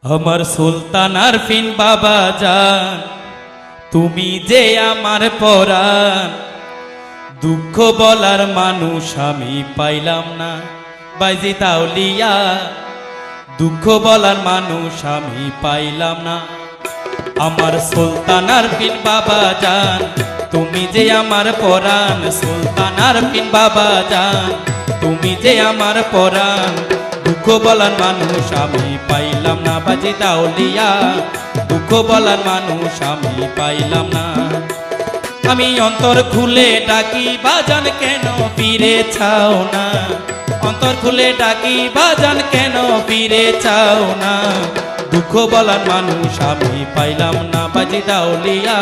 আমার সুলতান আরফিন বাবা জান, তুমি যে আমার পরাণ। দুঃখ বলার মানুষ আমি পাইলাম না বাইজিদ আউলিয়া, দুঃখ বলার মানুষ আমি পাইলাম না। আমার সুলতান আরফিন বাবা জান, তুমি যে আমার পরাণ। সুলতান আরফিন বাবা জান, তুমি যে আমার পরাণ। দুঃখ বলার মানুষ আমি পাইলাম না বাইজিদ আউলিয়া, দুঃখ বলার মানুষ আমি পাইলাম না। আমি অন্তর খুলে ডাকি বাজান কেন ফিরে চাও না, অন্তর খুলে ডাকি বাজান কেন ফিরে চাও না। দুঃখ বলার মানুষ আমি পাইলাম না বাইজিদ আউলিয়া,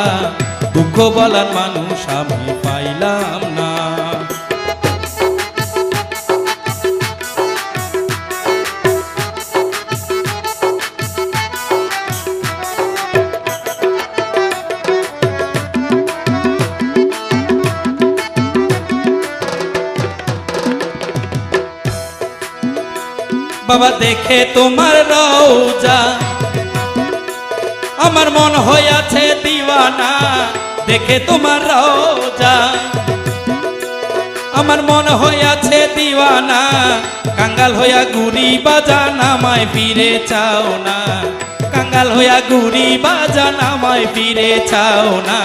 দুঃখ বলার মানুষ আমি পাইলাম না। বাবা দেখে তোমার রওজা আমার মন হইয়াছে দিওয়ানা। দেখে তোমার রওজা আমার মন হইয়াছে দিওয়ানা। কাঙ্গাল হইয়া ঘুরি বাজান আমায় ফিরে চাও না, কাঙ্গাল হইয়া ঘুরি বাজান আমায় ফিরে চাও না।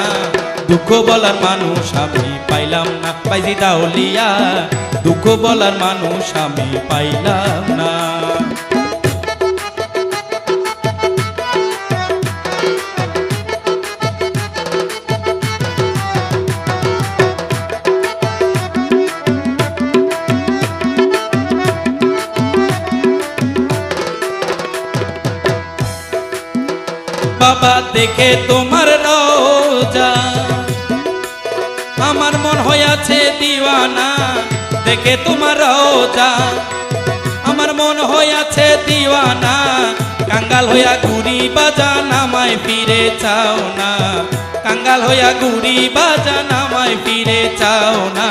দুঃখ বলার মানুষ আমি পাইলাম না বাইজিদ আউলিয়া, দুঃখ বলার মানুষ আমি পাইলাম না। বাবা দেখে তোমার রওজা আমার মন হইয়াছে দিওয়ানা। দেখে তোমার রওজা আমার মন হইয়াছে দিওয়ানা। কাঙ্গাল হইয়া ঘুরি বাজান আমায় ফিরে চাও না, কাঙ্গাল হইয়া ঘুরি বাজান আমায় ফিরে চাও না।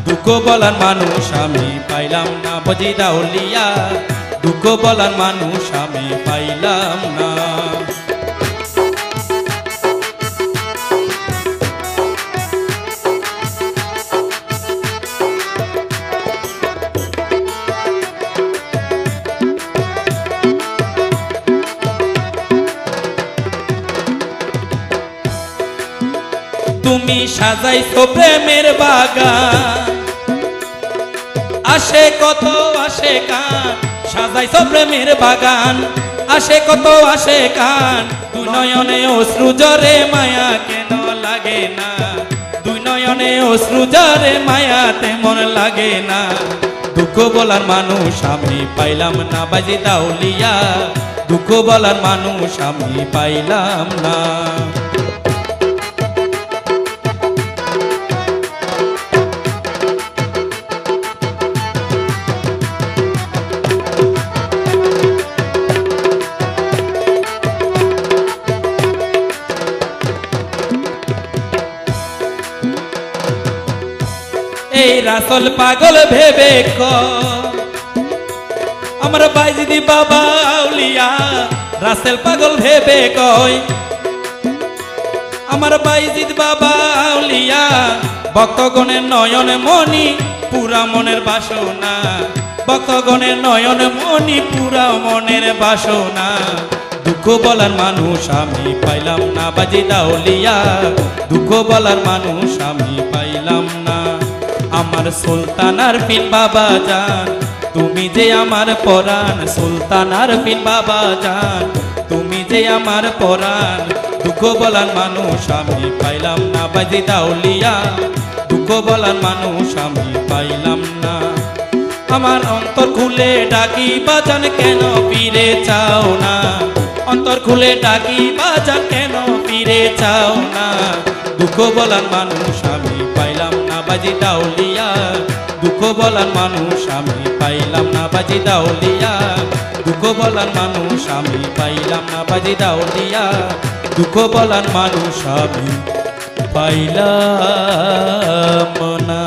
দুঃখ বলার মানুষ আমি পাইলাম না বাইজিদ আউলিয়া, দুঃখ বলার মানুষ আমি পাইলাম না। তুমি সাজাইছো প্রেমের বাগান, আসে কত আসে কান। সাজাইছো প্রেমের বাগান, আসে কত আসে কান। দুই নয়নে অশ্রু জরে মায়া কেন লাগে না, দুই নয়নে অশ্রু জরে মায়া তেমন লাগে না। দুঃখ বলার মানুষ আমি পাইলাম না বাইজিদ আউলিয়া, দুঃখ বলার মানুষ আমি পাইলাম না। এই রাসল পাগল ভেবে আমার বাইজিদ বাবা আউলিয়া, রাসেল পাগল ভেবে কয় আমার বাইজিদ বাবা আউলিয়া। ভক্তগণের নয়ন মনি পুরা মনের বাসনা, ভক্তগণের নয়ন মনি পুরা মনের বাসনা। দুঃখ বলার মানুষ আমি পাইলাম না বাইজিদ আউলিয়া, দুঃখ বলার মানুষ আমি পাইলাম না। আমার সুলতান আরফিন বাবা জান, তুমি যে আমার পরাণ। সুলতান আরফিন বাবা জান, তুমি যে আমার পরাণ। দুঃখ বলার মানুষ আমি পাইলাম না বাইজিদ আউলিয়া, দুঃখ বলার মানুষ আমি পাইলাম না। আমার অন্তর খুলে ডাকি বাজান কেন ফিরে চাও না, অন্তর খুলে ডাকি বাজান কেন ফিরে চাও না। দুঃখ বলার মানুষ আমি পাইলাম না বাইজিদ আউলিয়া, দুঃখ বলার মানুষ আমি পাইলাম না বাইজিদ আউলিয়া, দুঃখ বলার মানুষ আমি পাইলাম না বাইজিদ আউলিয়া, দুঃখ বলার মানুষ আমি পাইলাম না।